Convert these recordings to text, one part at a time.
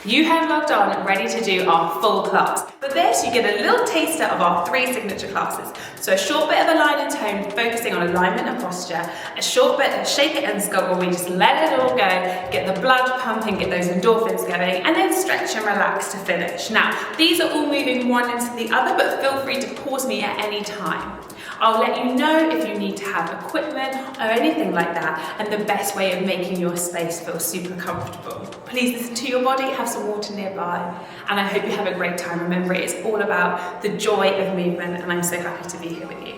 You have logged on and ready to do our full class. For this, you get a little taster of our 3 signature classes. So a short bit of align and tone, focusing on alignment and posture. A short bit of shake it and sculpt where we just let it all go, get the blood pumping, get those endorphins going, and then stretch and relax to finish. Now, these are all moving one into the other, but feel free to pause me at any time. I'll let you know if you need to have equipment or anything like that, and the best way of making your space feel super comfortable. Please listen to your body, have some water nearby, and I hope you have a great time. Remember, it's all about the joy of movement, and I'm so happy to be here with you.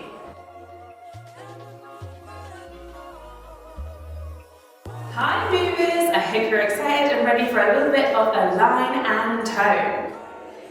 Hi movers, I hope you're excited and ready for a little bit of align and tone.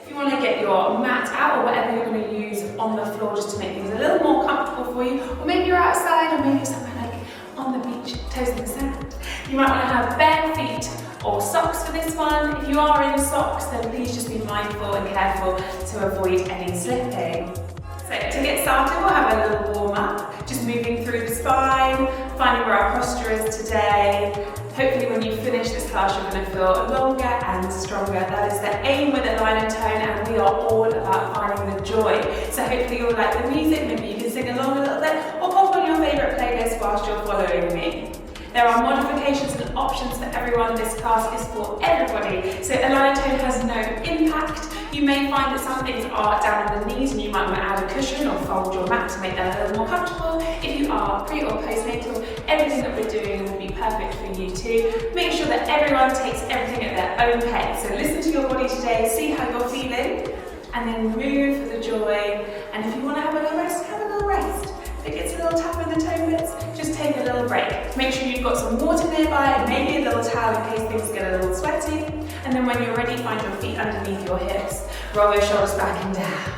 If you want to get your mat out or whatever you're going to use on the floor just to make things a little more comfortable for you, or maybe you're outside or maybe somewhere like on the beach, toes in the sand. You might want to have bare feet or socks for this one. If you are in socks, then please just be mindful and careful to avoid any slipping. So to get started, we'll have a little warm up, just moving through the spine, finding where our posture is today. Hopefully when you finish this class, you're going to feel longer and stronger. That is the aim with Align and Tone, and we are all about finding the joy. So hopefully you'll like the music, maybe you can sing along a little bit, or pop on your favourite playlist whilst you're following me. There are modifications and options for everyone. This class is for everybody. So Align and Tone has no impact. You may find that some things are down on the knees and you might want to add a cushion or fold your mat to make that a little more comfortable. If you are pre or postnatal, everything that we're doing will be perfect for you too. Make sure that everyone takes everything at their own pace. So listen to your body today, see how you're feeling, and then move for the joy. And if you want to have a little rest, have a little rest. If it gets a little tougher in the toe bits, just take a little break. Make sure you've got some water nearby and maybe a little towel in case things get a little sweaty. And then when you're ready, find your feet underneath your hips. Roll your shoulders back and down.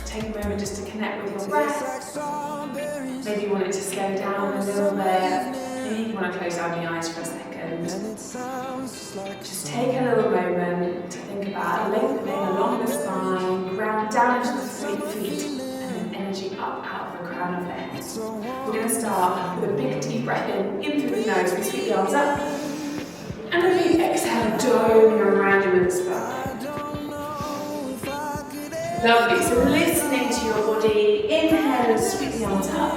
Take a moment just to connect with your breath. Maybe you want it to slow down a little bit. Maybe you want to close down your eyes for a second. Just take a little moment to think about lengthening along the spine, ground down into the feet, and then energy up out of the crown of the head. We're going to start with a big deep breath in through the nose. We sweep the arms up. And then you exhale, dome your around you with the spine. Lovely, so listening to your body, inhale and sweep the arms up.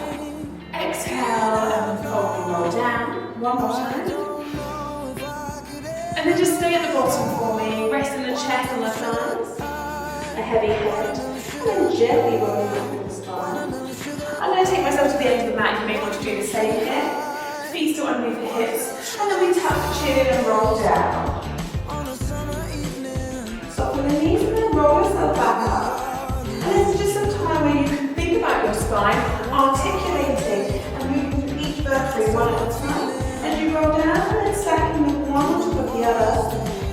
Exhale and fold and roll down. One more time. And then just stay at the bottom for me. Rest in the chest on the thighs. A heavy head. And then gently rolling up the spine. I'm going to take myself to the end of the mat. You may want to do the same here. Feet still underneath the hips, and then we tuck the chin and roll down. Soften the knees and then roll yourself back up. And there's just some time where you can think about your spine, articulating and moving through each vertebrae one at a time. As you roll down and then stacking them one on top of the other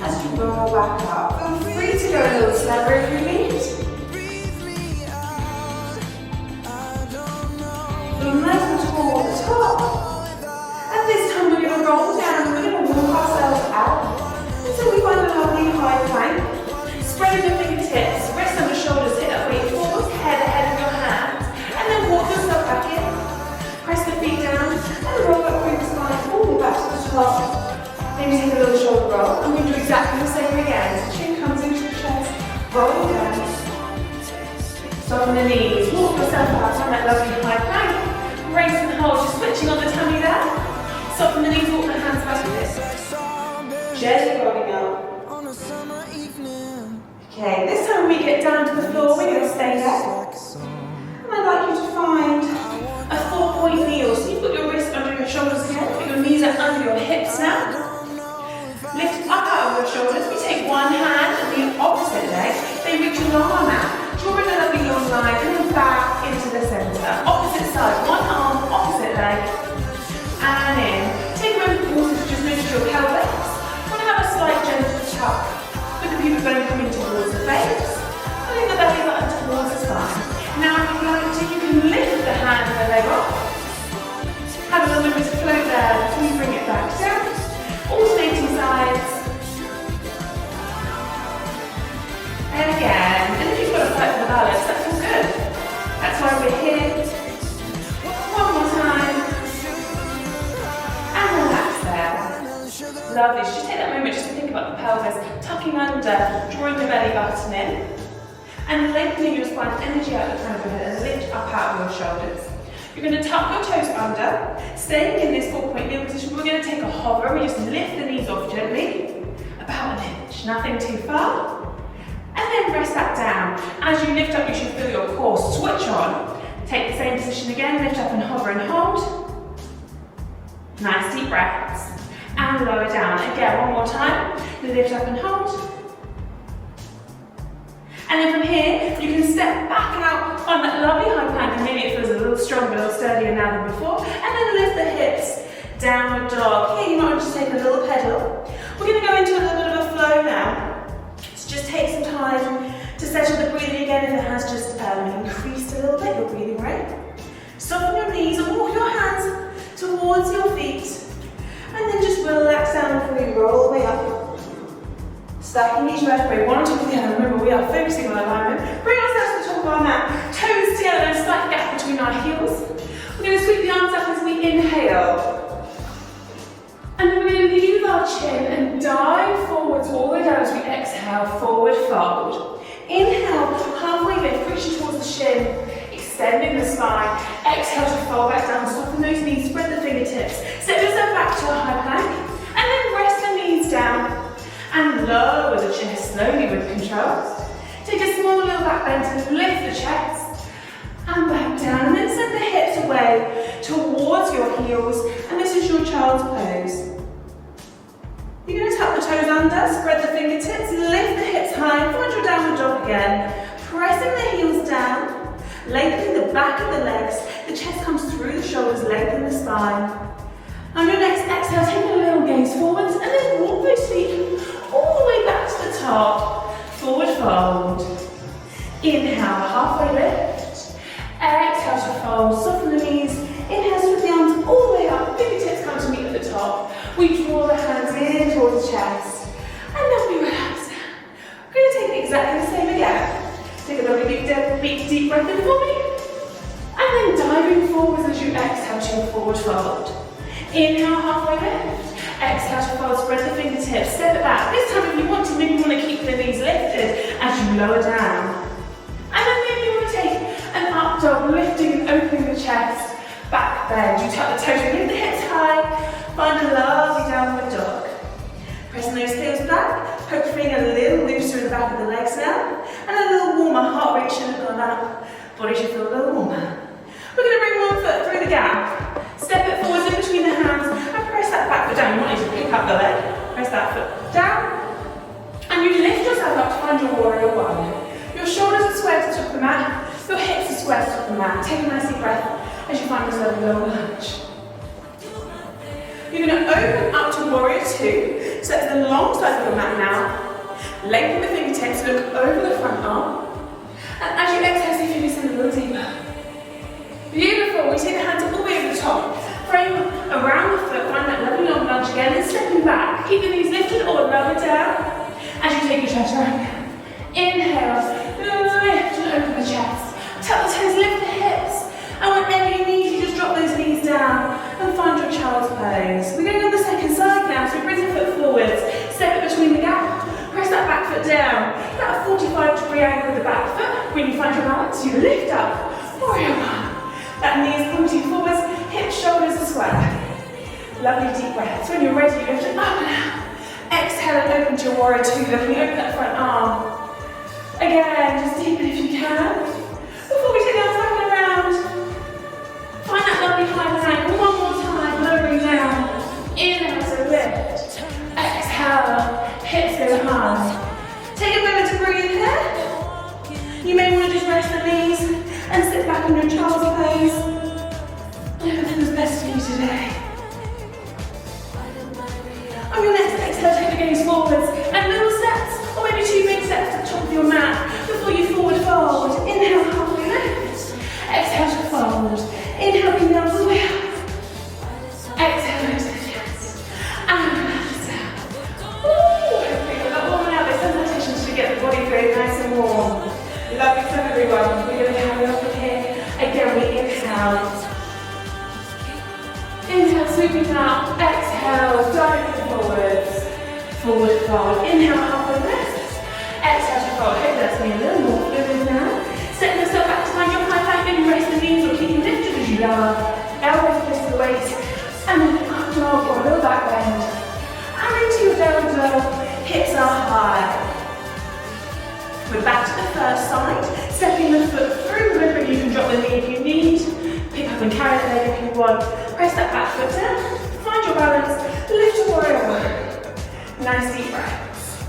as you roll back up. Feel free to go a little slower if you need. Feel nice and tall at the top. This time we're going to roll down, we're going to walk ourselves out until we find a lovely high plank. Spread your fingertips, rest on the shoulders, hit that weight towards head ahead of your hands, and then walk yourself back in. Press the feet down and roll up through the spine all the way back to the top. Maybe take a little shoulder roll, and we do exactly the same again. So chin comes into the chest, roll down. Soften the knees, walk yourself out on that lovely high plank. Brace and hold, just switching on the tummy there. Soften the knees, walk the hands back to this. Gently rolling up. Okay, this time when we get down to the floor, we're going to stay there. And I'd like you to find a 4-point kneel. So you've got your wrists under your shoulders again, put your knees are under your hips now. Lift up out of your shoulders. We take one hand and the opposite leg. They reach your arm out. Drawing a lovely long line and then back into the centre. Opposite side, one arm, opposite leg. And in. Take a moment also to just notice your pelvis. Want to have a slight gentle tuck with the pubic bone coming towards the face. Pulling the belly button towards the spine. Now if you'd like to, you can lift the hand and the leg off. Have a little moment to float there before you bring it back down. Alternating sides. And again. And if you've got a fight for the balance, that's all good. That's why we're here. One more time. Lovely. So just take that moment just to think about the pelvis, tucking under, drawing the belly button in, and lengthening your spine, energy out the crown of your head, and lift up out of your shoulders. You're going to tuck your toes under, staying in this 4-point kneel position. We're going to take a hover. We just lift the knees off gently, about an inch, nothing too far, and then rest back down. As you lift up, you should feel your core switch on. Take the same position again, lift up and hover and hold. Nice deep breaths. And lower down. Again, one more time. Lift up and hold. And then from here, you can step back out on that lovely high plank, and maybe it feels a little stronger, a little sturdier now than before. And then lift the hips, downward dog. Here, you might want to just take a little pedal. We're going to go into a little bit of a flow now. So just take some time to settle the breathing again. If it has just increased a little bit, your breathing rate. Soften your knees and walk your hands towards your feet. And then just relax down before you roll the way up. Stacking each vertebrae one on top of the other. Remember, we are focusing on alignment. Bring ourselves to the top of our mat. Toes together and a slight gap between our heels. We're going to sweep the arms up as we inhale. And then we're going to leave our chin and dive forwards all the way down as we exhale, forward fold. Inhale, halfway lift, friction towards the shin, extending the spine. Exhale to fold back down, soften those knees, spread the fingertips. Step yourself back to a high plank, and then rest the knees down. And lower the chest slowly with control. Take a small little back bend to lift the chest. And back down, and then send the hips away towards your heels. And this is your child's pose. You're going to tuck the toes under, spread the fingertips, lift the hips high, find your downward dog again. Pressing the heels down, lengthening the back of the legs. The chest comes through the shoulders, lengthen the spine. On your next exhale, take a little gaze forwards, and then walk those feet all the way back to the top. Forward fold. Inhale, halfway lift. Exhale to fold, soften the knees. Inhale, sweep the arms all the way up. Fingertips come to meet at the top. We draw the hands in towards the chest. And then we relax down. We're going to take exactly the same again. Take a lovely deep breath in for me. And then diving forwards as you exhale to your forward fold. Inhale, halfway lift. Exhale to fold, spread the fingertips, step it back. This time if you want to, maybe you want to keep the knees lifted as you lower down. And then maybe you want to take an up dog, lifting and opening the chest. Back bend, you tuck the toes, lift the hips high, find a lovely downward dog. Pressing those heels back, hopefully feeling a little looser in the back of the legs now. And a little warmer, heart rate should have gone up. Body should feel a little warmer. We're going to bring one foot through the gap. Step it forwards in between the hands and press that back foot down. You want you to pick up the leg. Press that foot down. And you lift yourself up to find your warrior one. Your shoulders are square to the top of the mat. Your hips are square to the top of the mat. Take a nice deep breath as you find yourself a little lunge. You're going to open up to warrior two. So that's the long side of the mat now. Lengthen the fingertips, look over the front arm. And as you exhale, see if you can sink a little deeper. Beautiful. We take the hands all the way over the top. Frame around the foot, find that lovely long lunge again, and stepping back. Keep the knees lifted or lower down as you take your chest around. Inhale, lift and open the chest. Tuck the toes, lift the hips. And whenever you need, you just drop those knees down and find your child's pose. We're going on the second side now, so bring the foot forwards, step it between the gap, press that back foot down. That 45-degree angle with the back foot. When you find your balance, you lift up, warrior one. That knee is pointing forwards, hips, shoulders are square. Lovely deep breaths. When you're ready, you lift it up and out. Exhale and open to your warrior two, looking over that front arm. Again, just deepen if you can. Before we take the arms back and around, find that lovely high plank. One more time, lowering down. Inhale to lift. Exhale, hips go high. Take a moment to breathe here. You may want to just rest the knees and sit back in your child's pose. Whatever feels best for you today. On your next exhale, take the gaze forwards and little steps, or maybe two big steps to the top of your mat before you forward fold. Inhale, halfway lift. Exhale to fold. Inhale, bring the arms all the way up. Exhale into the chest. And relax out. Ooh, hopefully we're not warming out. There's some meditations to get the body feeling nice and warm. Lovely stuff, everyone. We're going to carry on from here. Again, we inhale. Inhale, sweeping out. Exhale, diving forward. forward fold. Inhale, halfway lift. Exhale to fold. Hopefully that's getting a little more fluid now. Setting yourself back to find your high plank. Maybe raise the knees or keep you lifted as you lower. Elbows close to the waist. And then up dog or a little back bend. And into your down dog. Hips are high. We're back to the first side. Stepping the foot through. Remember, you can drop the knee if you need. Pick up and carry the leg if you want. Press that back foot down. Find your balance. Lift your warrior one. Nice deep breaths.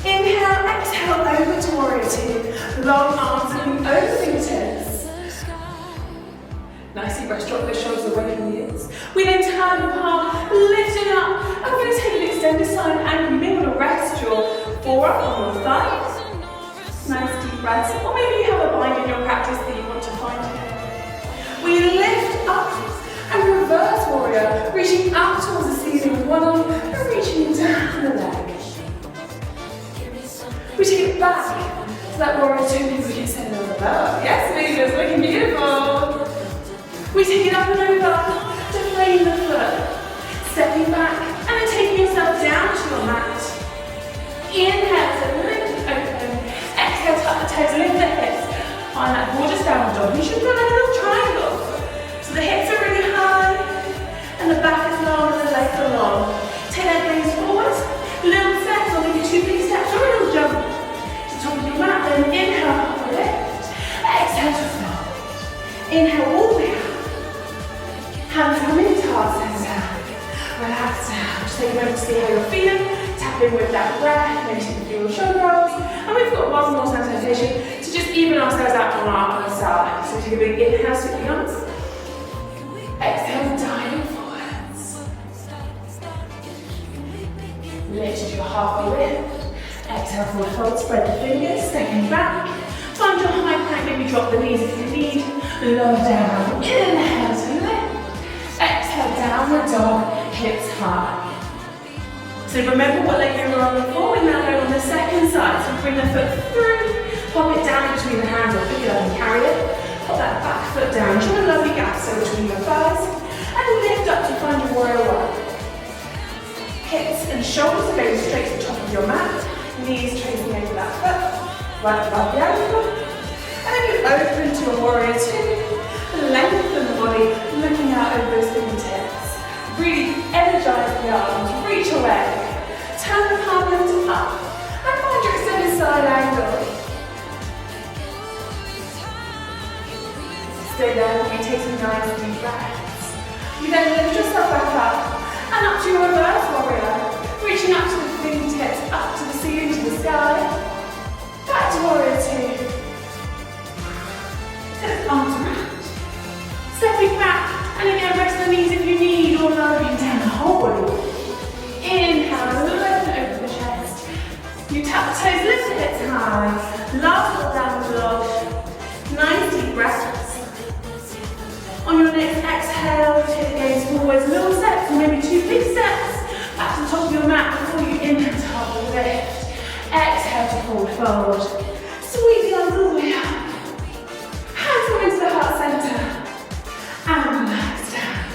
Inhale, exhale, over to warrior two. Long arms moving over the fingertips. Nice deep breaths. Drop those shoulders away from the hips. We then turn the palm, lifting up. And we're going to take an extended side angle. You may want to rest your forearm on your thighs. Nice deep breaths. Or maybe you have a bind in your practice that you want to find here. We lift up and reverse warrior, reaching up towards the ceiling with one arm and reaching down the leg. We take it back to that warrior two, maybe we can send it over above. Yes, ladies, looking beautiful. We take it up and over, deflating the foot. Stepping back and then taking yourself down to your mat. Inhale to lift open. Exhale, tuck the toes, lift the hips. Find that gorgeous downward dog. You should feel like a little triangle. So the hips are really high and the back is long and the legs are long. Take that gaze forward. Little steps or maybe two big steps or a little jump. To the top of your mat, then inhale, up and lift. Exhale to fold. Inhale all the way up. Hands come into heart center. Relax down. Just take a moment to see how you're feeling. Tap in with that breath. Maybe you can feel your shoulder rolls. And we've got one more sensation to just even ourselves out on our other side. So take a big inhale, sweep the arms. Exhale, diving forwards. Lift to your halfway lift. Exhale, forward fold. Spread the fingers. Stepping back. Find your high plank. Maybe drop the knees if you need. Lower down. Inhale to lift. Exhale, downward dog, hips high. So remember what leg you were on before. We now go on the second side. So bring the foot through, pop it down between the hands or pick it up and carry it. Pop that back foot down. Draw a lovely gap so between your thighs. And lift up to find your warrior one. Hips and shoulders are going straight to the top of your mat. Knees tracing over that foot. Right above the ankle. And then you open to a warrior two. Lengthen the body, looking out over those fingertips. Really energize the arms, reach away. Turn the palm lift up and find your extended side angle. Stay there while you take some nice deep breaths. You then lift yourself back up and up to your reverse warrior. Reaching up to the fingertips, up to the ceiling, to the sky. Back to warrior two. Turn the arms around. Stepping back, and again rest the knees if you need, or lowering down the whole body. Inhale, lift over the chest. You tap the toes, lift the hips high. Last little downward dog. Nice deep breaths. On your next exhale, take the gaze forwards, little steps, or maybe two big steps. Back to the top of your mat before you inhale to halfway lift. Exhale to forward fold. Sweep the arms all the way up. Hands come into the heart center. And relax down.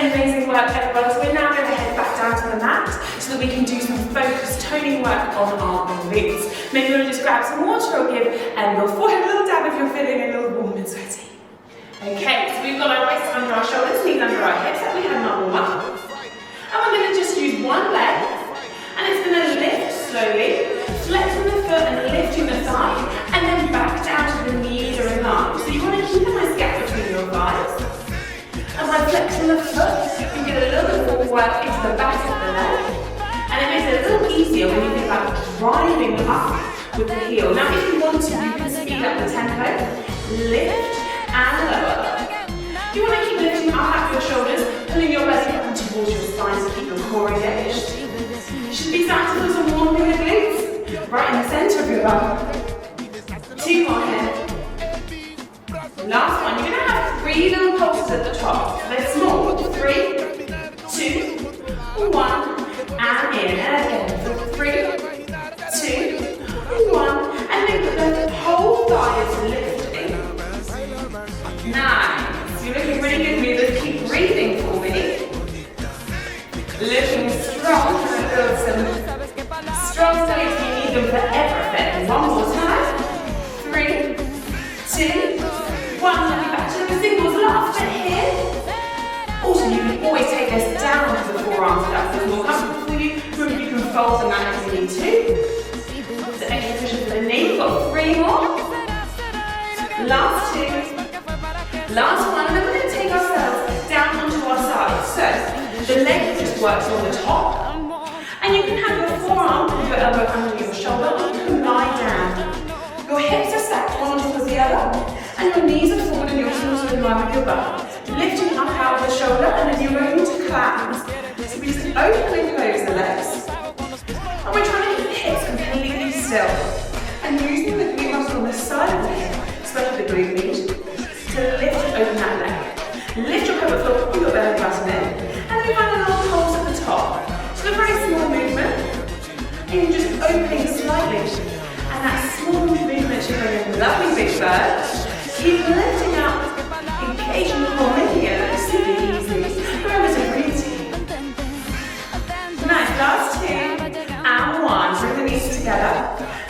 Amazing work, everyone. So we're now going to head back down to the mat so that we can do some focused toning work on our glutes. Maybe you want to just grab some water or give your forehead a little dab if you're feeling a little warm and sweaty. Okay, so we've got our wrists under our shoulders, knees under our hips, like we had in our warm up. And we're going to just use one leg, and it's going to lift slowly, flexing the foot and lifting the thigh, and then back down to the knees or in arms. So you want to keep a nice gap between your thighs. And by flexing the foot, you get a little bit more work into the back of the leg. And it makes it a little easier when you think about driving up with the heel. Now if you want to, you can speed up the tempo, lift and lower. You want to keep lifting up out your shoulders, pulling your belly up towards your spine to keep your core engaged. You should be starting to feel some warmth in the glutes, right in the centre of your bum. Two more here. Last one, you're going to have 3 little pulses at the top. They're small. 3, 2, 1, and in. And again, for 3, 2, 1, and then the whole thigh is lifting. Nice. You're looking really good. Keep breathing for me. Lifting for everything. One more time. 3, 2, 1. Back to the singles. Last bit here. Also, you can always take this down to the forearms if that feels more comfortable for you. Remember, you can fold them out if you need to. So extra cushion for the knee. We've got 3 more. Last 2. Last one. And then we're going to take ourselves down onto our side. So the leg just works on the top. And you can have your forearm with your elbow under your shoulder, or you can lie down. Your hips are stacked one on top of the other, and your knees are forward and your heels are in line with your butt. Lifting up out of the shoulder, and then you're going to clap. So we just open and close the legs. And we're trying to keep the hips completely still. And using the glute muscle on the side of the hip, especially the glute med, to lift and open that leg. Lift your pelvic floor, pull your belly button in, and then we find a little pulse at the top. So a very small movement, and just opening slightly. And that small movement should bring in a lovely big bird. Keep lifting up, engaging the whole here, super easy. Remember to breathe deep. Nice, last 2, and 1. Bring the knees together.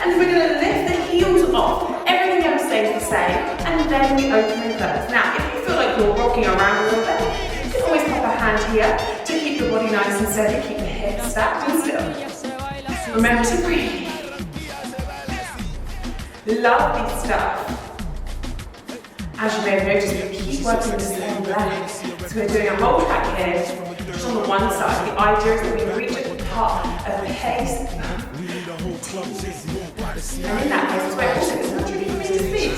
And then we're going to lift the heels off. Everything else stays the same. And then we open and close. Now, if you feel like you're rocking around a little bit, you can always pop a hand here to keep your body nice and steady. Keep the hips stacked and still. Remember to breathe. Lovely stuff. As you may have noticed, we keep working the same leg. So we're doing a whole track here, just on the one side. The idea is that we reach at the top of the pace. And in that case, it's where also it's not tricky for me to speak.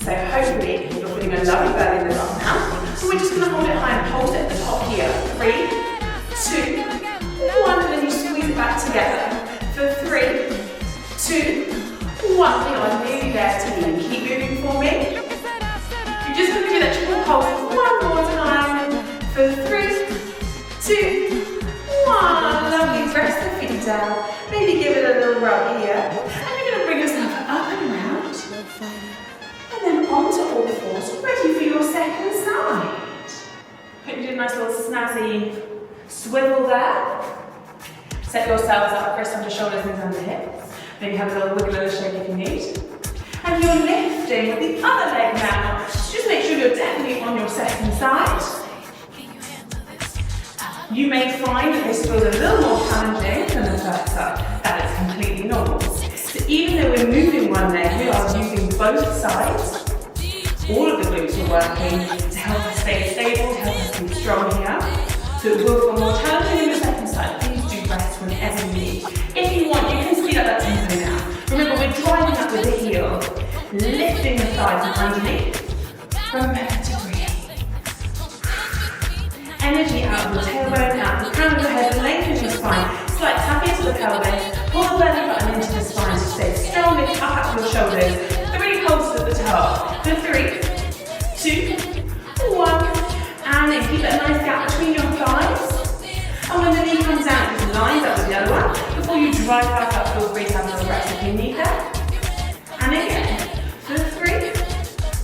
So hopefully you're feeling a lovely belly in the top now. So we're just going to hold it high and hold it at the top here. 3, 2, 1, and then you squeeze it back together. For 3, 2, 1. We are nearly there to you. Keep moving for me. You're just going to do that triple pulse one more time. For 3, 2, 1. Lovely. Press the feet down. Maybe give it a little rub here. And you're going to bring yourself up and around. And then onto all fours. Ready for your second side. Hope you did a nice little snazzy swivel there. Set yourselves up, wrists under shoulders, knees under hips. Maybe have a little wiggle and a shake if you need. And you're lifting with the other leg now. Just make sure you're definitely on your second side. You may find that this feels a little more challenging than the first side. That is completely normal. So even though we're moving one leg, we are using both sides. All of the glutes are working to help us stay stable, to help us be strong here. So it will feel more challenging in the second side. Please do rest whenever you need. If you want, you can speed up that tempo now. Remember, we're driving up with the heel, lifting the thighs and underneath. Remember to breathe. Energy out of your tailbone, out of the crown of your head, lengthen your spine. Slight tap into the pelvis, pull the belly button into the spine to stay strong, lift up out of your shoulders. 3 pulses at the top. For 3, 2, 1. And then keep that nice gap between your thighs. And when the knee comes out, just lines up with the other one. Before you drive back up, feel free to have a little rest if you need that. And again, for 3,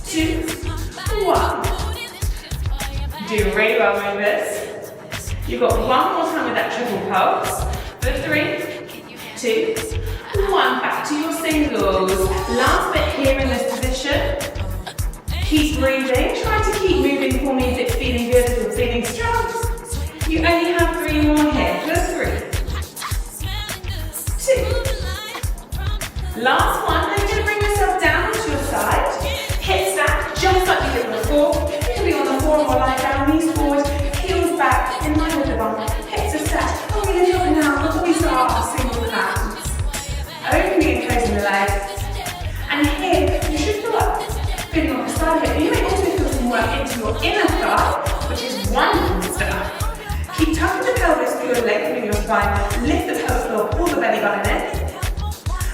2, 1. You're doing really well with this. You've got one more time with that triple pulse. For 3, 2, 1. Back to your singles. Last bit here in this position. Keep breathing. Try to keep moving for me if it's feeling good, if you're feeling strong. You only have 3 more here. For 3, 2. Last one. Then you're going to bring yourself down to your side. Hips back, just like we did before. You can be on the floor or lie down, knees forward, heels back, in line with the bum. Hips are stacked. And we're going to go now before we start our single hands. Opening and closing the legs. And here, you should feel up. Feeling on the side hip. You may also feel some work into your inner thigh, which is wonderful stuff. Keep tucking the pelvis through your leg, through your spine. Lift the pelvic floor, pull the belly button in.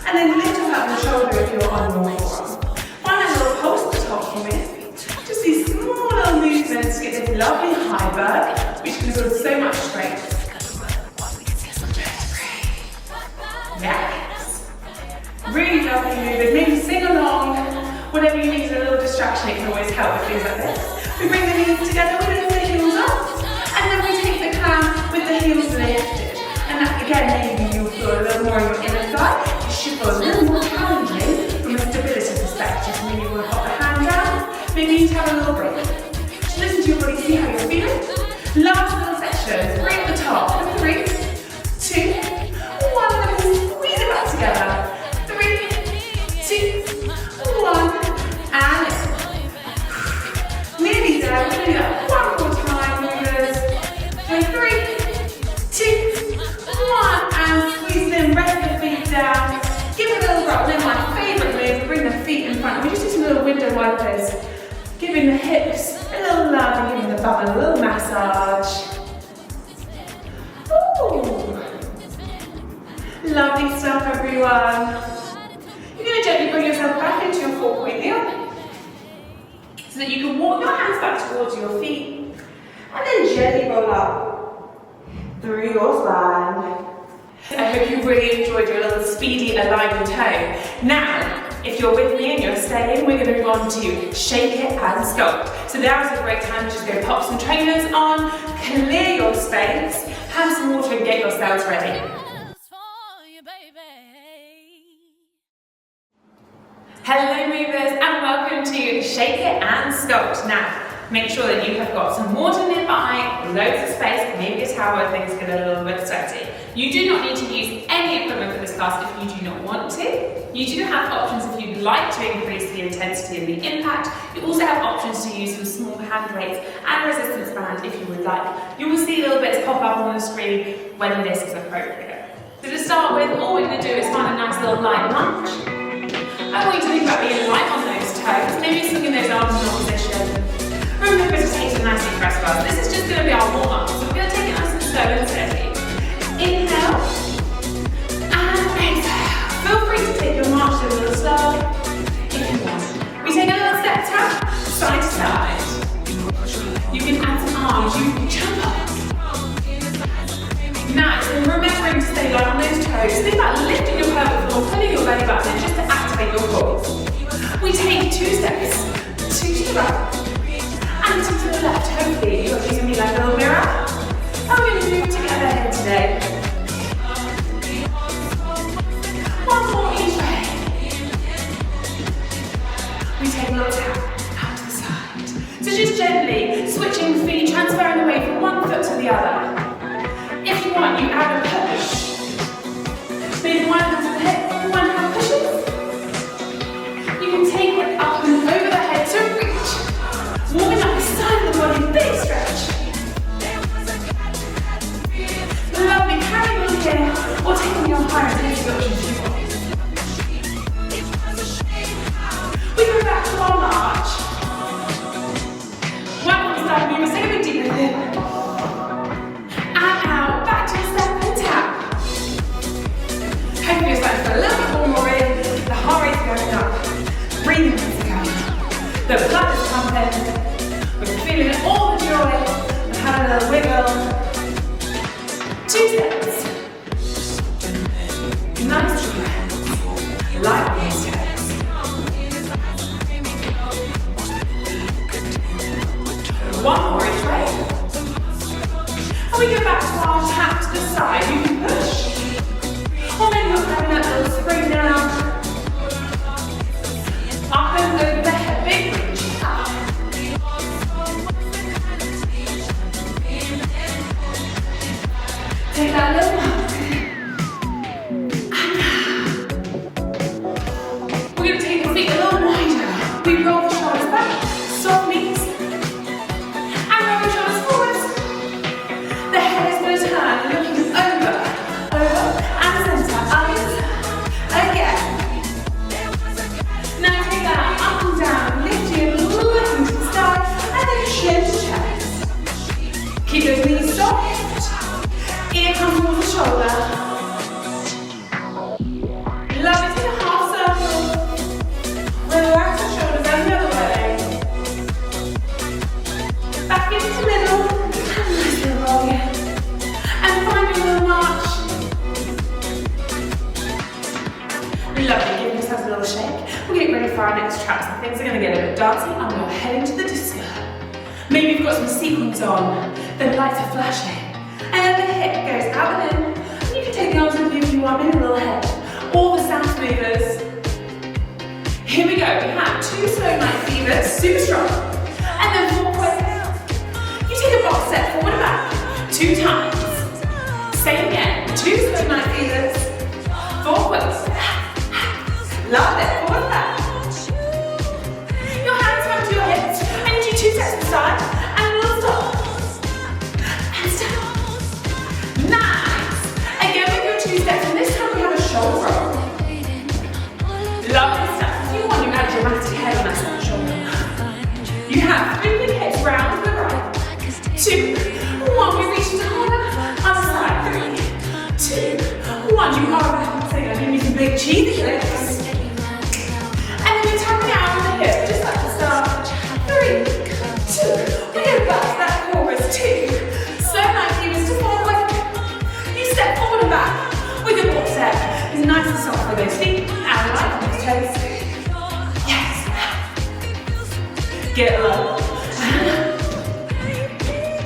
And then lift up out the shoulder if you're on your forearm. Find that little pulse at the top for me. Just these small little movements to get this lovely high bird, which can build so much strength. Yes. Really lovely movement. Maybe sing along. Whatever you need is a little distraction. It can always help with things like this. We bring the knees together, we lift the heels up. And then we take the clown with the heels lifted. And that, again, maybe you'll feel a little more in your large. Ooh. Lovely stuff, everyone. You're going to gently bring yourself back into your 4-point kneel so that you can walk your hands back towards your feet and then gently roll up through your spine. I hope you really enjoyed your little speedy align and toe. Now, if you're with me and you're staying, we're going to move on to shake it and sculpt. So now is a great time to just go pop some trainers on, clear your space, have some water and get yourselves ready. Hello movers and welcome to Shake It and Sculpt. Now, make sure that you have got some water nearby, loads of space, maybe a towel if things get a little bit sweaty. You do not need to use any equipment for this class if you do not want to. You do have options if you'd like to increase the intensity and the impact. You also have options to use some small hand weights and resistance band if you would like. You will see little bits pop up on the screen when this is appropriate. So to start with, all we're going to do is find a nice little light lunge. I want you to think about being light on those toes, maybe swinging those arms in opposition. Remember to take some nice deep breaths first. This is just going to be our warm-up, so we're going to take it nice and slow and steady. Inhale, and exhale. Feel free to take your march a little slow if you want. We take a little step tap, side to side. You can add some arms, you can jump up. Nice, and remembering to stay light on those toes. Think about lifting your pelvic floor, pulling your belly button just to activate your core. We take 2 steps, 2 to the right, and 2 to the left. Hopefully you're using me like a little mirror. And we're going to move together here today. One more each way. We take a little tap out to the side. So just gently switching feet, transferring the weight from one foot to the other. If you want, you add a push. Maybe one hand to the hip, one hand pushes. You can take it up and over the head to reach. Warming up the side of the body, big stretch. Lovely, carrying on here, or taking your higher intensity options if you want. We go back to our march. One more start, movers, take a big deep breath in. And out, back to a step and tap. Hopefully you're starting to put a little bit more in, the heart rate's going up, breathing is going up, the blood is pumping, we're feeling all the joy, and having a little wiggle. 2 steps. Nice breath. Light on these steps. One more each way. And we go back to our tap to the side. You can push. Or maybe you're having that little spring down. Up and over the head. Big reach. Up. Take that little hug. We're going to take the feet a little wider. We roll the shoulders back, soft knees, and roll the shoulders forwards. The head is going to turn, looking over, and center, eyes, again. Now take that up and down, lifting, looking to the sky, and then chin to chest. Keep those knees soft, ear comes towards the shoulder. Love it, take a half circle. Relax the shoulders and the other way. Back into the middle, and nice little roll again. And find your little march. Lovely, give yourself a little shake. We're getting ready for our next track, so things are going to get a bit dancey and we're heading to the disco. Maybe you've got some sequins on, the lights are flashing, and the hip goes out and in. And you can take the arms with you if you want, maybe a little head. All the sound movers. Here we go. We have 2 slow night fevers, super strong. And then 4 quick. You take a box set forward and back 2 times. Same again. 2 slow night fevers, 4 quicks. Love it. Forward and back. Your hands come to your hips. I need you 2 steps to the side and a little stop. And stop. Nice. Again with your 2 steps, and this time we have a shoulder roll. Lovely stuff. If you want, you add dramatic head on that second shoulder. You have 3 big hips round to the right, 2, cheesy clicks. And then we're tapping out on the hip, just like the start. 3, 2, we go back to that chorus. 2, so nice, you just forward. You step forward and back with your box step. Nice and soft with those feet, and light on those toes. Yes. Get low.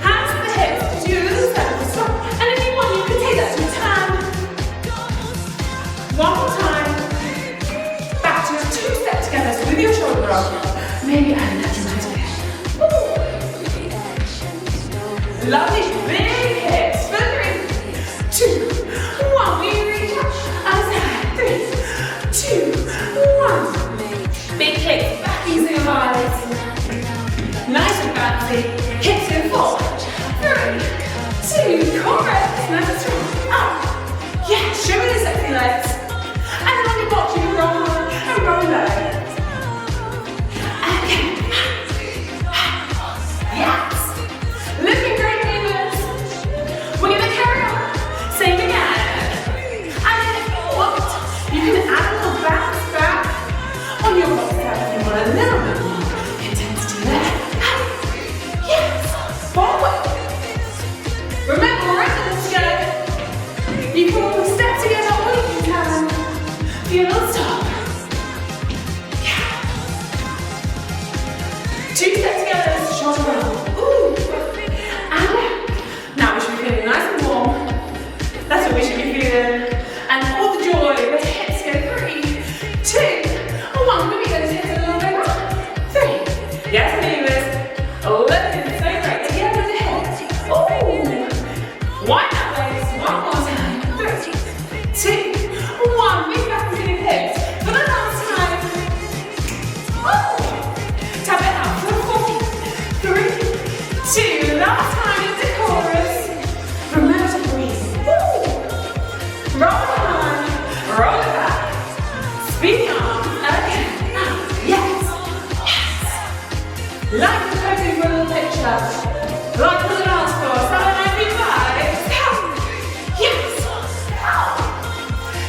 Hands to the hips, do a little circle stop. And if you want, you can take that to a turn. One more time. Back to a 2-step together, so with your shoulder up. Maybe add an extra nice bit. Lovely, big hips. For 3, 2, 1. We reach up. And 3, 2, 1. Big kicks back using your eyes. Nice and fancy. Hips in 4, 3, 2. Correct. Nice and strong. Up. Yeah, show me the sexy legs. And then on your box, you can roll and roll low. Okay. Yes. Looking great, movers. We're going to carry on. Same again. And then if you want, you can add a little bounce back on your box step if you want a little bit more intensity there. Yes. Forward. Remember, we're in this together. You can all step together or you can feel a little stop. Yeah. 2 steps together, shoulder roll. Ooh. And now we should be feeling nice and warm. That's what we should be feeling. And all the joy, the hips go 3, 2, 1. Maybe those hips a little bit up. 3. Yes, movers. Looking so great. Again with the hips. Ooh. Wind that waist. One more time. 3, 2, 1. Big back into the hips. For the last time. Ooh. Tap it out for 4, 3, 2. Last time in the chorus. Remember to breathe. Woo. Roll it on. Roll it back. Spin your arms. Again. Yes. Yes. Like the posing for a little picture. Like for the dance floor. Saturday Night Fever. Yes.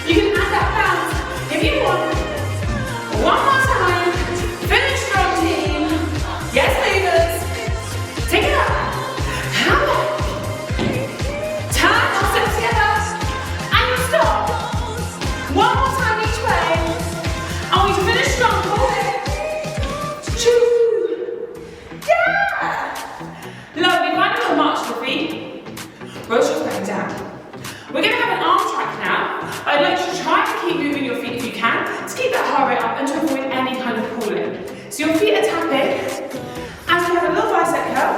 You can add that bounce if you want. One more time. Finish strong, team. Yes, movers. Take it up. Hand back. Turn or step together. And you stop. One more time each way. I want you to finish strong. Hold it. Choo. Yeah. Lovely. Find a little march to the feet. Roll your back down. We're going to have an arm track now. I'd like you to try to keep moving your feet if you can, to keep that heart rate up and to avoid any kind of pulling. So your feet are tapping, and we have a little bicep curl,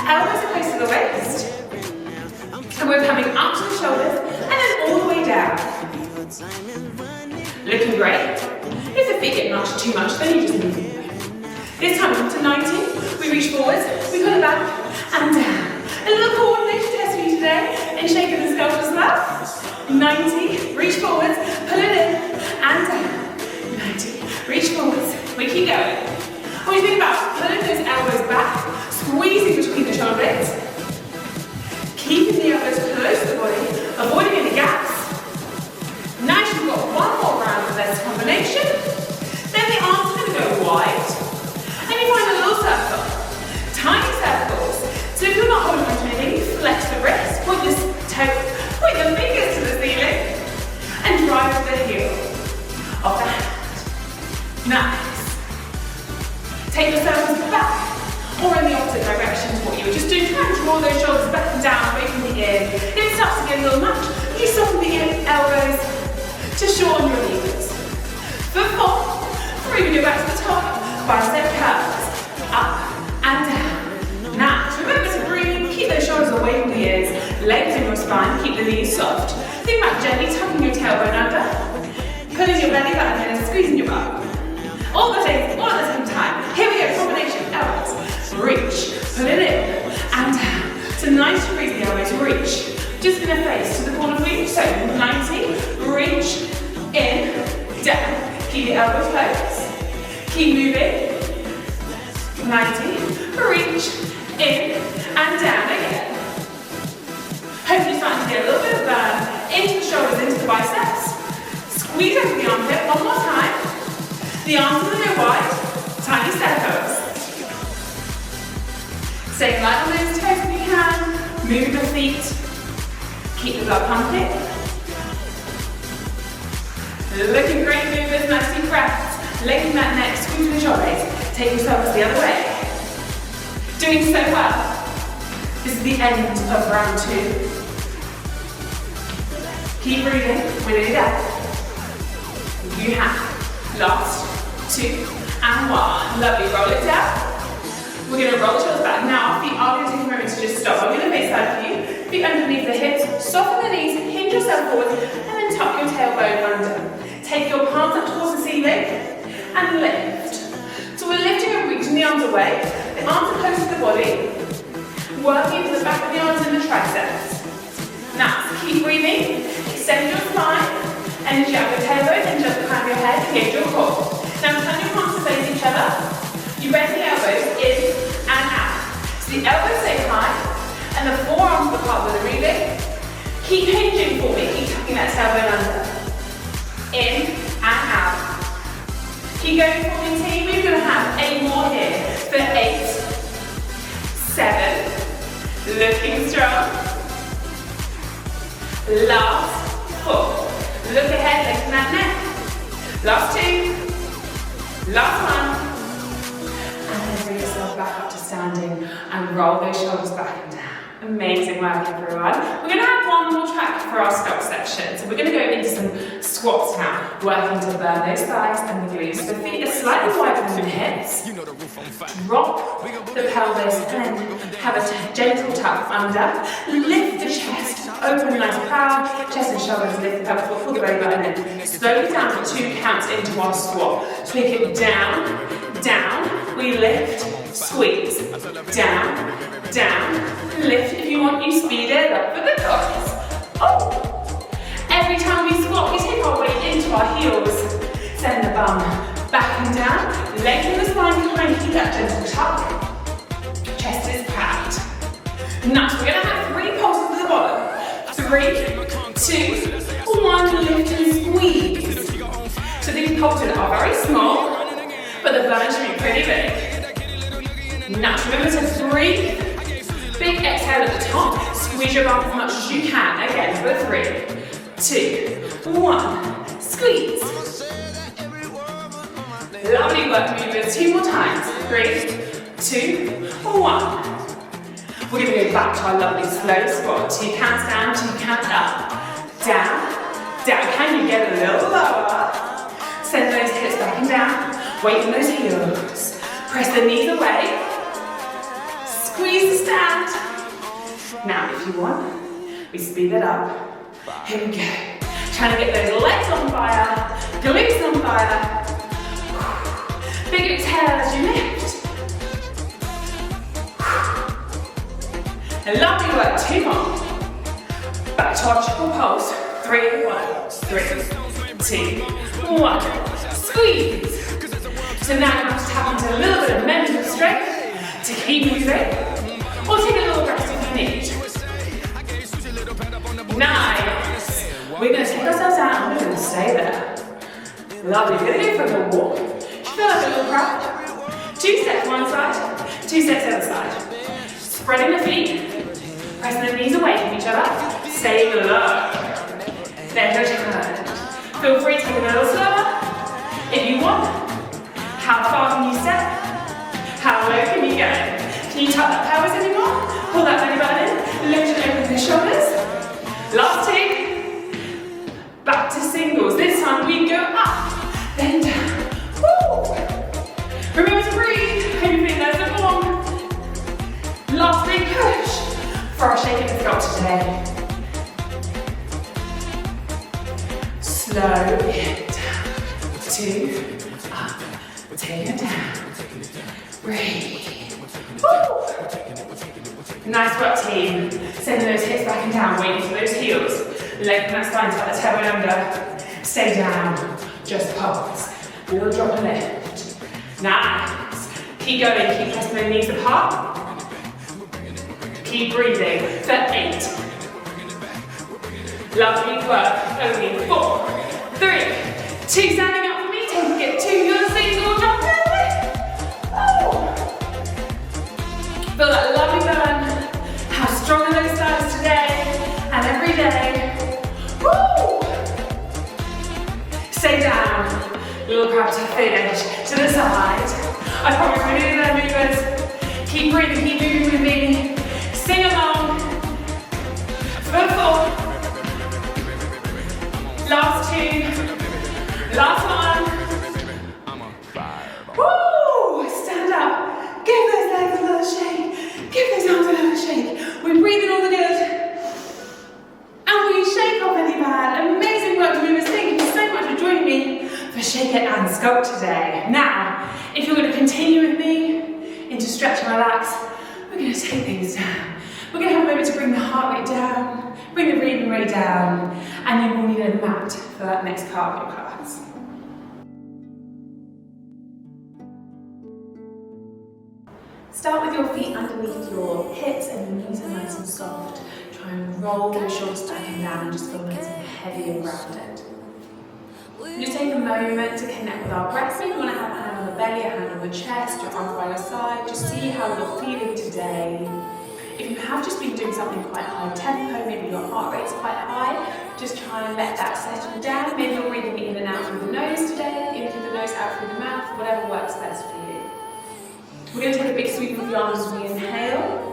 elbows are close to the waist, and we're coming up to the shoulders, and then all the way down. Looking great. If the feet get nudged too much, then you just move it. This time we come to 90, we reach forwards, we pull it back, and down. A little coordination test for you today, in shaping the Sculpt as well. 90, reach forwards, pull it in, and down. 90, reach forwards, we keep going. What do you think about pulling those elbows back, squeezing between the shoulder blades, keeping the elbows close to the body, avoiding any gaps. Nice, you've got one more round of this combination. Then the arms are going to go wide, and you find a little circle, tiny circles. So if you're not holding on to anything, flex the wrist, point your toe, point your fingers to the ceiling, and drive the heel of the hand. Nice. Take your circles back, or in the opposite direction to what you were just doing. Try and draw those shoulders back and down, away from the ears. If it starts to get a little much, you soften the elbows to shorten your levers. For 4, 3, we go back to the top, bicep curls, up and down. Now, remember to breathe, keep those shoulders away from the ears, legs in your spine, keep the knees soft. Think about gently tucking your tailbone under, pulling your belly button in and squeezing your butt. All the things, all at the same time. Here we go, combination, elbows. Reach, pull it in, and down. So nice to breathe the elbows, reach. Just gonna face to the corner for you. So 90, reach, in, down. Keep the elbows close. Keep moving. 90, reach, in, and down again. Hopefully starting to get a little bit of burn into the shoulders, into the biceps. Squeeze out Move the feet. Keep the blood pumping. Looking great, movers. Nice deep breaths. Lengthen that neck, squeeze the shoulders. Take yourselves the other way. Doing so well. This is the end of round 2. Keep breathing. We're nearly there. You have last 2 and 1. Lovely. Roll it down. We're going to roll the shoulders back. Now our feet are going to take a moment to just stop. I'm going to face side for you. Feet underneath the hips. Soften the knees. Hinge yourself forward. And then tuck your tailbone under. Take your palms up towards the ceiling. And lift. So we're lifting and reaching the arms away. The arms are close to the body. Working to the back of the arms and the triceps. Now, keep breathing. Extend your spine. Energy out your tailbone and just crown your head. Engage your core. Now turn your palms to face each other. You bend the elbows in and out. So the elbows stay high and the forearms are apart with the breathing. Keep hinging for me. Keep tucking that tailbone under. In and out. Keep going for me, team. We're going to have 8 more here. For 8, 7. Looking strong. Last 4. Look ahead, lengthen that neck. Last 2. Last 1. And then bring yourself back up to standing and roll those shoulders back and down. Amazing work, everyone. We're going to have one more track for our sculpt section. So we're going to go into some squats now, working to burn those thighs and the glutes. The feet are slightly wider than the hips. Drop the pelvis and then have a gentle tuck under. Lift the chest, open nice proud, chest and shoulders, lift the pelvis, pull the belly button in. Slowly down for 2 counts into our squat. Take it down, down, we lift, squeeze, down, down, lift. If you want, you speed it up for the dogs. Oh! Every time we squat, we take our weight into our heels. Send the bum back and down. Lengthen the spine behind, keep that gentle tuck. Chest is proud. Nice. We're going to have 3 pulses to the bottom. 3, 2, 1. Lift and squeeze. So these pulses are very small, but the burn should be pretty big. Nice. Remember to 3. Big exhale at the top. Squeeze your bum as much as you can. Again, for 3, 2, 1. Squeeze. Lovely work, movers. 2 more times. 3, 2, 1. We're going to go back to our lovely slow squat. 2 counts down, 2 counts up. Down, down. Can you get a little lower? Send those hips back and down. Weight in those heels. Press the knees away. Squeeze the stand. Now, if you want, we speed it up. Here we go. Trying to get those legs on fire, glutes on fire. Big exhale as you lift. Lovely work. 2 more. Back to our triple pulse. 3, 1, 3, 2, 1. Squeeze. So now you have to tap into a little bit of mental strength to keep moving. Or take a little rest if you need. Nice. We're going to take ourselves out and we're going to stay there. Lovely. We're going to go for a little walk. Feel like a little crowd. 2 steps one side, 2 steps the other side. Spreading the feet. Pressing the knees away from each other. Stay low. Then go turn. Feel free to take it a little slower. If you want. How far can you step? How low can you go? Can you tuck that pelvis anymore? Pull that belly button in. Lift and open the shoulders. Last 2. Back to singles. This time we go up, then down. Woo! Remember to breathe. Hope you think that's a long. Last big push for our shake and sculpt today. Slow it down. 2, up. Take it down. Breathe. Woo! Nice work, team. Send those hips back and down, waiting for those heels. Lengthen that spine, tuck the tailbone under. Stay down, just pulse. We'll drop a lift. Nice. Keep going, keep pressing the knees apart. Keep breathing for 8. Lovely work. Only 4, 3, 2. Standing up for me, taking it to your single drop. Feel that lovely burn. How strong are those thighs? have to finish to the side. I promise we're nearly there, movers. Keep breathing, keep moving with me. Sing along. For 4. Last 2. Last 1. Woo! Stand up. Give those legs a little shake. Give those arms a little shake. We breathe in all the good. And we shake off any bad. Amazing work, movers. Thank you so much for joining me for Shake It and Sculpt today. Now, if you're going to continue with me into stretch and relax, we're going to take things down. We're going to have a moment to bring the heart rate down, bring the breathing rate down, and you will need a mat for that next cardio class. Start with your feet underneath your hips and your knees are nice and soft. Try and roll your shoulders back and down and just feel nice and heavy and grounded. Just take a moment to connect with our breath. Maybe you want to have a hand on the belly, a hand on the chest, your arms by your side. Just see how you're feeling today. If you have just been doing something quite high tempo, maybe your heart rate's quite high, just try and let that settle down. Maybe you're breathing in and out through the nose today, in through the nose, out through the mouth, whatever works best for you. We're going to take a big sweep of the arms as we inhale.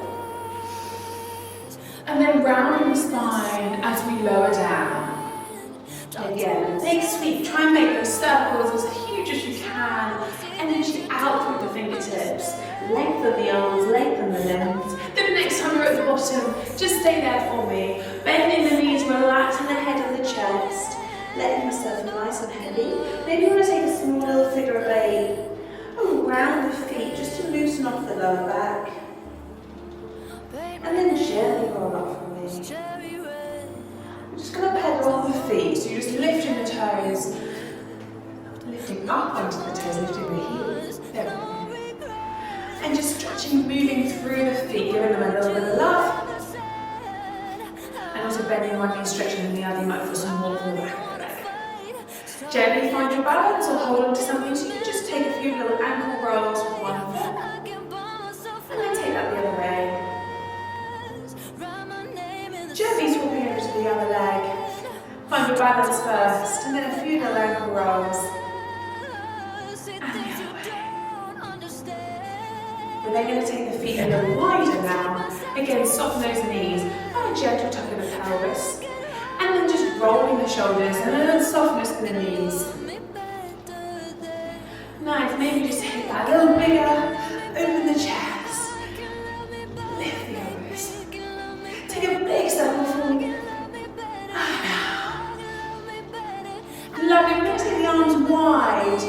And then round the spine as we lower down. Again, big sweep. Try and make those circles as huge as you can. Energy out through the fingertips. Lengthen the arms, lengthen the limbs. Then the next time you're at the bottom, just stay there for me. Bending the knees, relaxing the head and the chest. Letting yourself nice and heavy. Maybe you want to take a small little figure of 8 around the feet just to loosen off the lower back. And then gently roll up for me. I'm just going to pedal on the feet, so you're just lifting the toes, lifting up onto the toes, lifting the heels. There we go. And just stretching, moving through the feet, giving them a little bit of love. And also bending one knee, stretching the other, you might feel some more from the back of the leg. Gently find your balance or hold on to something, so you can just take a few little ankle rolls with one foot. And then take that the other way. Gently swapping over to the other leg. Find your balance first, and then a few little ankle rolls. And the other way. We're then going to take the feet a little wider now. Again, soften those knees. Have a gentle tuck in the pelvis. And then just rolling the shoulders and a little softness in the knees. Nice, maybe just take that a little bigger. Open the chest. Lift the elbows. Take a big step forward. Lovely, we're going to take the arms wide.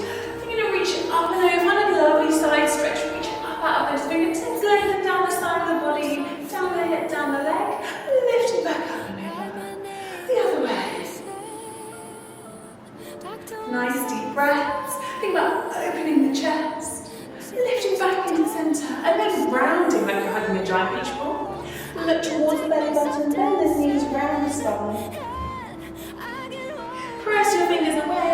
You're going to reach up and over, find a lovely side stretch. Reach up out of those fingertips, lengthen down the side of the body, down the hip, down the leg, lift it back up and over. The other way. Nice deep breaths. Think about opening the chest, lifting back into the centre, and then rounding like you're hugging a giant beach ball. Look towards the belly button, bend the knees round the spine. Press your fingers away,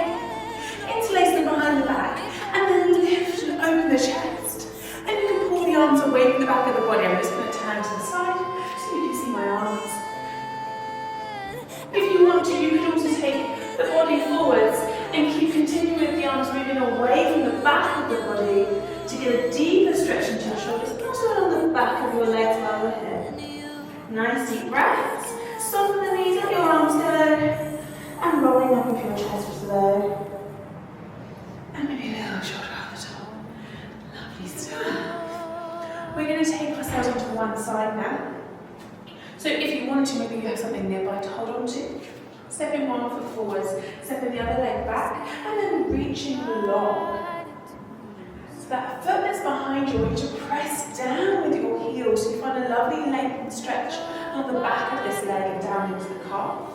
interlace them behind the back, and then lift and open the chest. And you can pull the arms away from the back of the body. I'm just going to turn to the side so you can see my arms. If you want to, you can also take the body forwards and keep continuing with the arms moving away from the back of the body to get a deeper stretch into your shoulders, and also along the back of your legs while we're here. Nice deep breaths. Soften the knees, let your arms go. And rolling up into your chest just low. And maybe a little shoulder at the top. Lovely stuff. We're going to take ourselves onto one side now. So if you wanted to, maybe you have something nearby to hold on to. Step in one foot forwards, step in the other leg back, and then reaching long. So that foot that's behind you, I want you to press down with your heels so you find a lovely length and stretch on the back of this leg and down into the calf.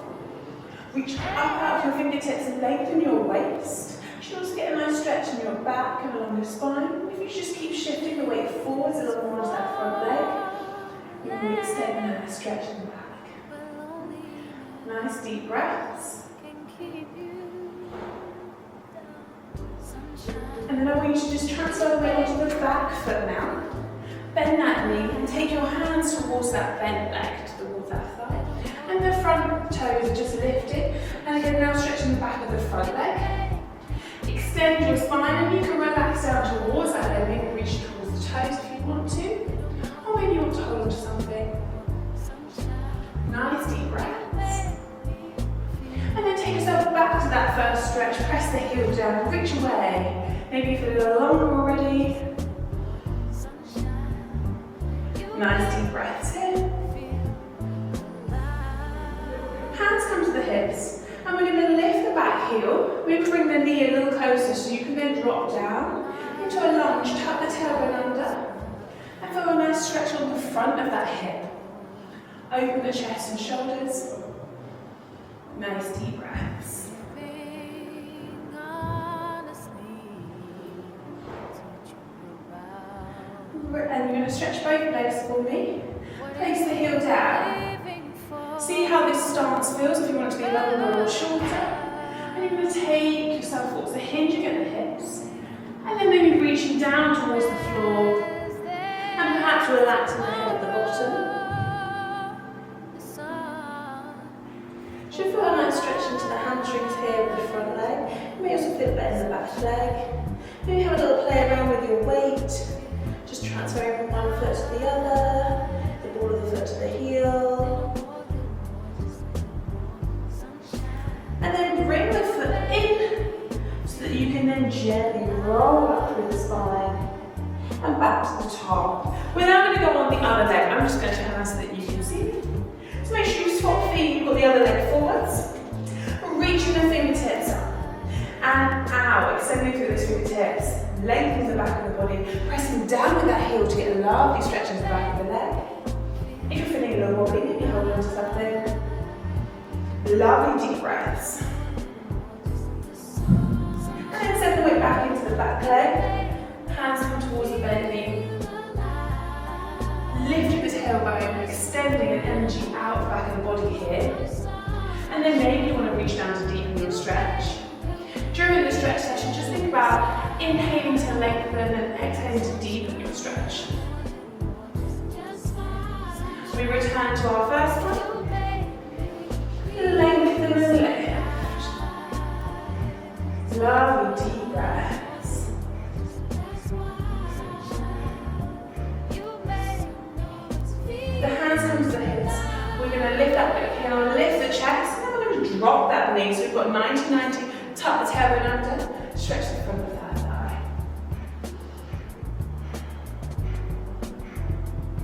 Reach up out of your fingertips and lengthen your waist. You should also get a nice stretch in your back and along your spine. If you just keep shifting the weight forwards a little more to that front leg, you can extend and have a stretch in the back. Nice deep breaths. And then I want you to just transfer the weight onto the back foot now. Bend that knee and take your hands towards that bent leg, towards that thigh. And the front toes are just lifted. And again, now stretching the back of the front leg. Extend your spine and you can relax down towards that leg, maybe reach towards the toes if you want to, or maybe you want to hold on to something. Nice deep breaths. And then take yourself back to that first stretch, press the heel down, reach away. Maybe you feel a little longer already. Nice deep breaths here. Hands come to the hips. And we're going to lift the back heel. Maybe bring the knee a little closer so you can then drop down into a lunge, tuck the tailbone under. And feel a nice stretch on the front of that hip. Open the chest and shoulders. Nice deep breaths. And you're going to stretch both legs for me. Place the heel down. See how this stance feels, if you want it to be longer or shorter. And you're going to take yourself forward, so hinging at the hips. And then maybe reaching down towards the floor. And perhaps relaxing the head at the bottom. Should feel a nice stretch into the hamstrings here with the front leg. You may also feel that in the back leg. Maybe have a little play around with your weight. Just transferring from one foot to the other, the ball of the foot to the heel. And then bring the foot in so that you can then gently roll up through the spine and back to the top. We're now going to go on the other leg. I'm just going to turn so that you can see me. So make sure you swap feet, you've got the other leg forwards. Reaching the fingertips up and out, extending through those fingertips. Lengthening the back of the body, pressing down with that heel to get a lovely stretch into the back of the leg. If you're feeling a little wobbly, maybe hold on to something. Lovely deep breaths. And then send the weight back into the back leg. Hands come towards the belly knee. Lifting the tailbone, extending an energy out the back of the body here. And then maybe you want to reach down to deepen your stretch. During the stretch session, just think about inhaling to lengthen and exhaling to deepen your stretch. We return to our first one. Lengthen and lift. Lovely deep breaths. The hands come to the hips. We're going to lift that back heel, lift the chest, and then we're going to drop that knee. So we've got 90-90. Tuck the tailbone under, stretch the front of that thigh.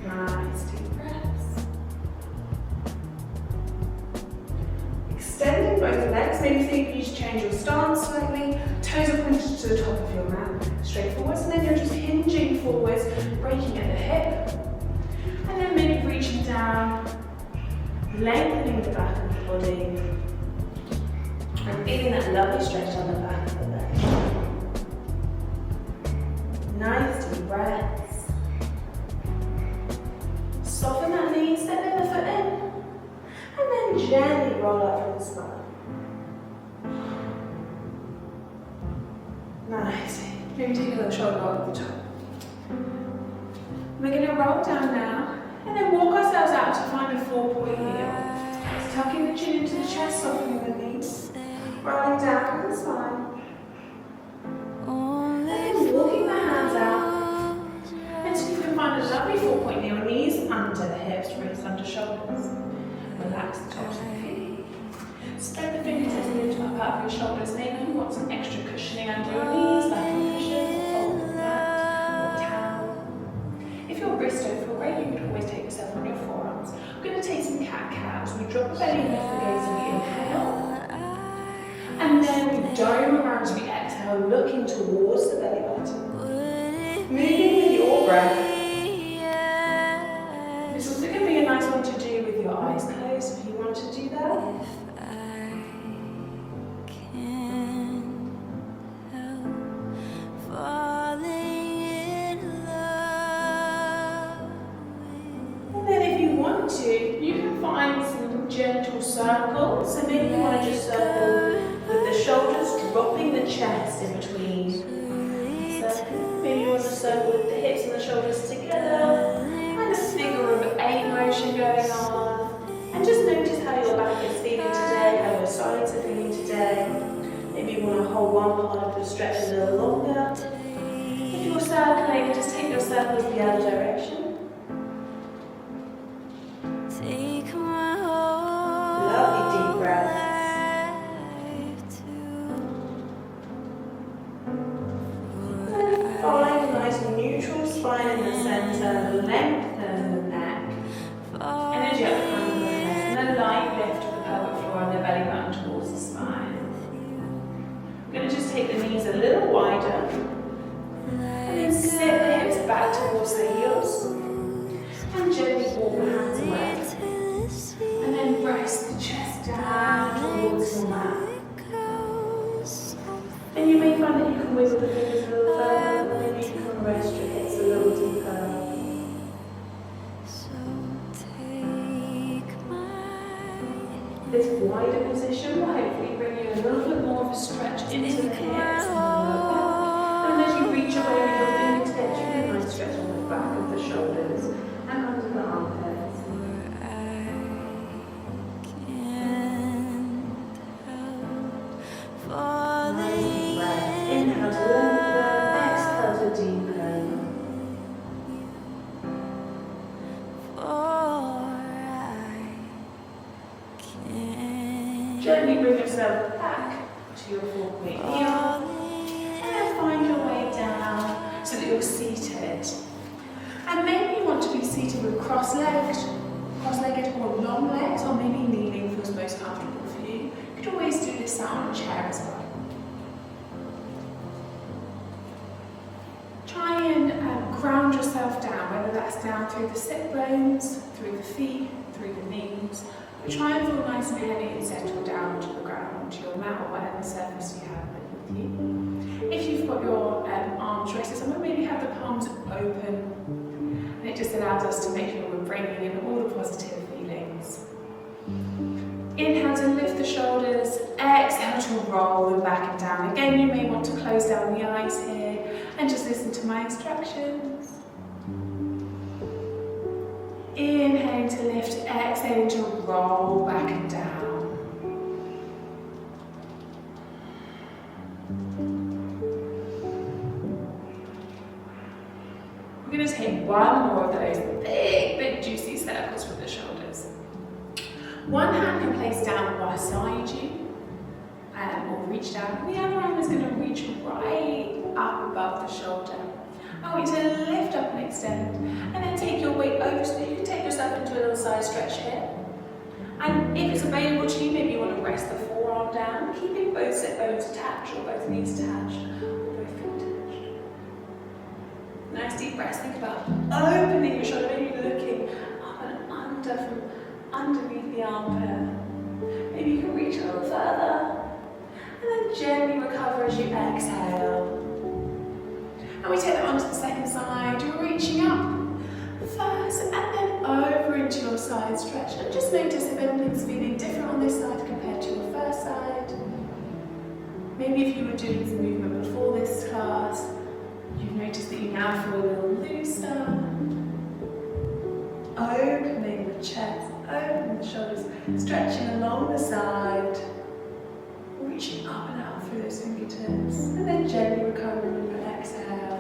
Nice deep breaths. Extending both legs, maybe think you need to change your stance slightly. Toes are pointed to the top of your mat, straight forwards, and then you're just hinging forwards, breaking at the hip. And then maybe reaching down, lengthening the back of the body. And feeling that lovely stretch on the back of the leg. Nice deep breaths. Soften that knee, step the foot in. And then gently roll up from the spine. Nice. Maybe take a little shoulder roll at the top. We're going to roll down now. And then walk ourselves out to find a 4-point heel. Tucking the chin into the chest, softening the knees. Rolling down from the spine. And then walking the hands out until you can find a lovely 4-point knee, knees under the hips, wrists under shoulders. Relax the tops of the feet. Spread the fingertips and lift up out of your shoulders. Maybe you want some extra cushioning under your knees, like a cushion, or mat, or towel. If your wrists don't feel great, you could always take yourself on your forearms. We're going to take some cat-cows. We drop the belly and lift the gaze and we inhale. And then we dome around as we exhale, looking towards the belly button. Moving with your breath. This is also going to be a nice one to do with your eyes closed if you want to do that. And then if you want to, you can find some gentle circles. So maybe you want to just circle with the shoulders dropping the chest in between. Maybe you want to circle with the hips and the shoulders together. And a figure of 8 motion going on. And just notice how your back is feeling today, how your sides are feeling today. Maybe you want to hold one part of the stretch a little longer. If you're circling, just take your circles the other direction. Lovely deep breaths. And find a nice neutral spine in the center, lengthen the neck. Energy up the front of the head, and a light lift of the pelvic floor and the belly button towards the spine. I'm going to just take the knees a little wider, and then sit the hips back towards the heels, and gently walk the hands away. And then press the chest down towards the mat. And you may find that you can wiggle the fingers a little further, and then you can rest your hips a little deeper. This wider position will hopefully bring you a little bit more of a stretch into the hips and the lower back. And as you reach away with your fingertips, you get a nice stretch on the back of the shoulders and under the armpits. Inhale to lengthen, exhale to deepen. Gently bring yourself back to your four-point heel, and then find your way down so that you're seated. And maybe you want to be seated with cross-legged or long legs, or maybe kneeling feels most comfortable for you. You could always do this out on a chair as well. Try and ground yourself down, whether that's down through the sit bones, through the feet, through the knees. But try and feel nice and heavy and settle down to the ground, to your mat or whatever surface you have with you. If you've got your arms rested somewhere, maybe have the palms open. And it just allows us to make sure we're bringing in all the positive feelings. Inhale to lift the shoulders, exhale to roll them back and down. Again, you may want to close down the eyes here and just listen to my instructions. Inhaling to lift, exhaling to roll back and down. We're going to take one more of those big juicy circles with the shoulders. One hand can place down beside you or reach down, and the other arm is going to reach right up above the shoulder. I want you to lift up and extend, and then take your weight over so that you can take yourself into a little side stretch here. And if it's available to you, maybe you want to rest the forearm down, keeping both sit bones attached or both knees attached, or both feet attached. Nice deep breath. Think about opening your shoulder, maybe looking up and under from underneath the armpit. Maybe you can reach a little further, and then gently recover as you exhale. And we take that onto the second side. You're reaching up first and then over into your side stretch. And just notice if anything's feeling different on this side compared to your first side. Maybe if you were doing some movement before this class, you've noticed that you now feel a little looser. Opening the chest, opening the shoulders, stretching along the side. Reaching up and out through those fingertips. And then gently recovering with your exhale.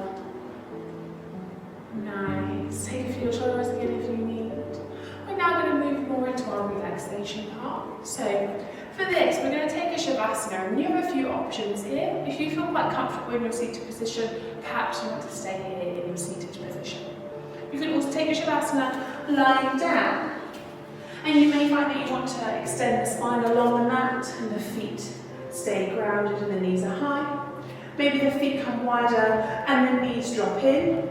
Nice. Take a few shoulders again if you need. We're now going to move more into our relaxation part. So for this, we're going to take a Shavasana, and you have a few options here. If you feel quite comfortable in your seated position, perhaps you want to stay here in your seated position. You can also take a Shavasana lying down. And you may find that you want to extend the spine along the mat and the feet stay grounded and the knees are high. Maybe the feet come wider and the knees drop in.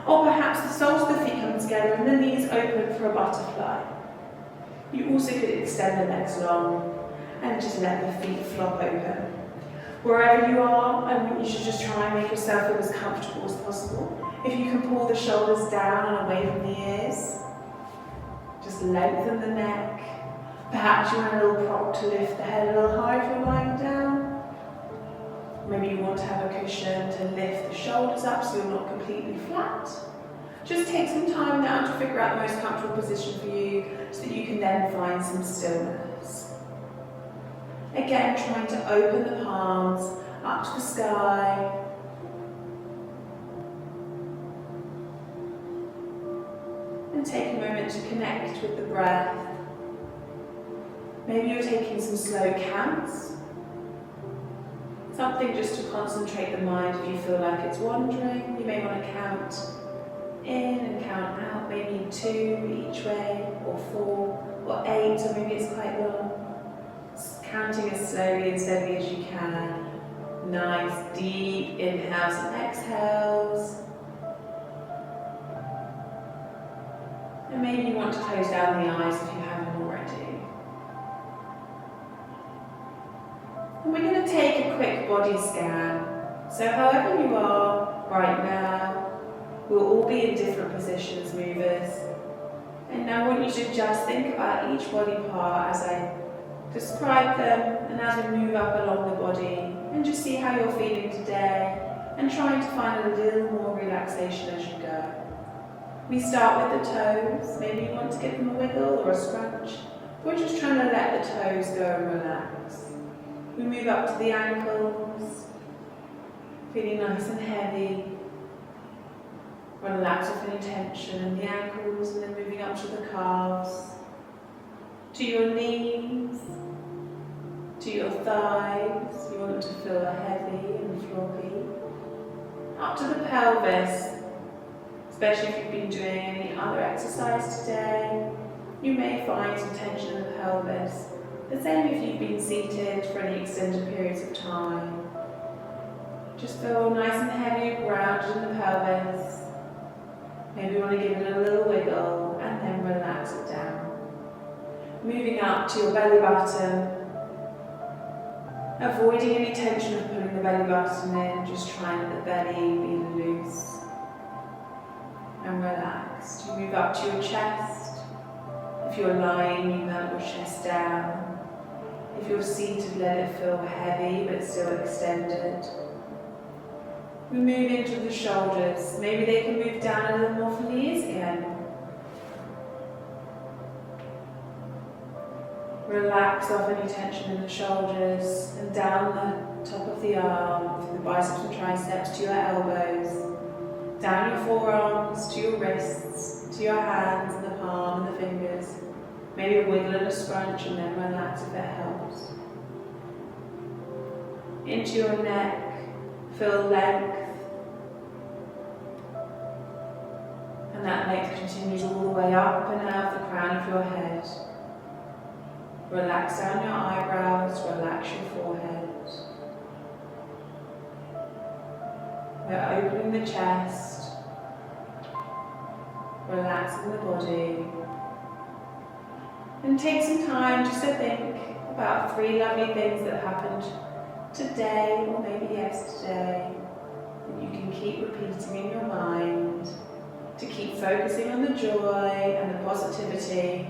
Or perhaps the soles of the feet come together and the knees open for a butterfly. You also could extend the legs long and just let the feet flop open. Wherever you are, I want you to just try and make yourself feel as comfortable as possible. If you can pull the shoulders down and away from the ears, just lengthen the neck. Perhaps you want a little prop to lift the head a little higher if you're lying down. Maybe you want to have a cushion to lift the shoulders up so you're not completely flat. Just take some time now to figure out the most comfortable position for you so that you can then find some stillness. Again, trying to open the palms up to the sky. And take a moment to connect with the breath. Maybe you're taking some slow counts. Something just to concentrate the mind if you feel like it's wandering. You may want to count in and count out, maybe 2 each way, or 4, or 8, or maybe it's quite long. Just counting as slowly and steadily as you can. Nice deep inhales and exhales. And maybe you want to close down the eyes if you haven't already. And we're going to take a quick body scan. So however you are right now, we'll all be in different positions, movers. And now I want you to just think about each body part as I describe them and as we move up along the body, and just see how you're feeling today and trying to find a little more relaxation as you go. We start with the toes. Maybe you want to give them a wiggle or a scrunch. We're just trying to let the toes go and relax. We move up to the ankles, feeling nice and heavy. Relax off any tension in the ankles, and then moving up to the calves, to your knees, to your thighs. You want them to feel heavy and floppy. Up to the pelvis, especially if you've been doing any other exercise today. You may find some tension in the pelvis. The same if you've been seated for any extended periods of time. Just feel nice and heavy, grounded in the pelvis. Maybe you want to give it a little wiggle and then relax it down. Moving up to your belly button. Avoiding any tension of pulling the belly button in, just trying to let the belly be loose and relaxed. You move up to your chest. If you're lying, you melt your chest down. If you're seated, let it feel heavy but still extended. We move into the shoulders. Maybe they can move down a little more for the ease again. Relax off any tension in the shoulders and down the top of the arm, through the biceps and triceps to your elbows, down your forearms to your wrists, to your hands and the palm and the fingers. Maybe a wiggle and a scrunch, and then relax if it helps. Into your neck, feel length. And that length continues all the way up and out the crown of your head. Relax down your eyebrows, relax your forehead. We're opening the chest, relaxing the body. And take some time just to think about 3 lovely things that happened today or maybe yesterday that you can keep repeating in your mind to keep focusing on the joy and the positivity.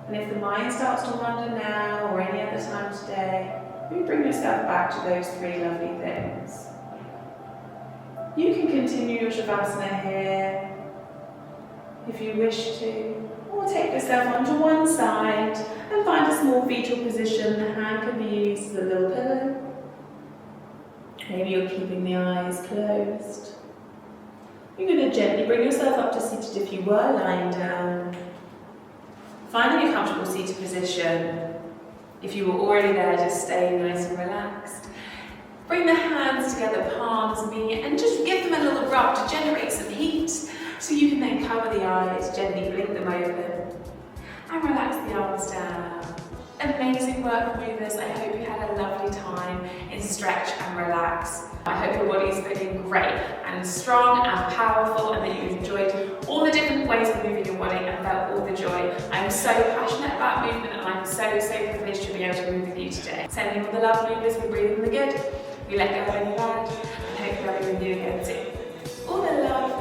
And if the mind starts to wander now or any other time today, you bring yourself back to those 3 lovely things. You can continue your Shavasana here if you wish to, or take yourself onto one side and find a small fetal position. The hand can be used as a little pillow. Maybe you're keeping the eyes closed. You're going to gently bring yourself up to seated if you were lying down. Finding a comfortable seated position. If you were already there, just stay nice and relaxed. Bring the hands together, palms meet, and just give them a little rub to generate some heat, so you can then cover the eyes, gently blink them open, and relax the arms down. Amazing work, movers. I hope you had a lovely time in stretch and relax. I hope your body is feeling great and strong and powerful, and that you enjoyed all the different ways of moving your body and felt all the joy. I'm so passionate about movement, and I'm so privileged to be able to move with you today. Sending all the love, movers. We breathe in the good, we let go of any bad, and hope to have you with you again soon. All the love.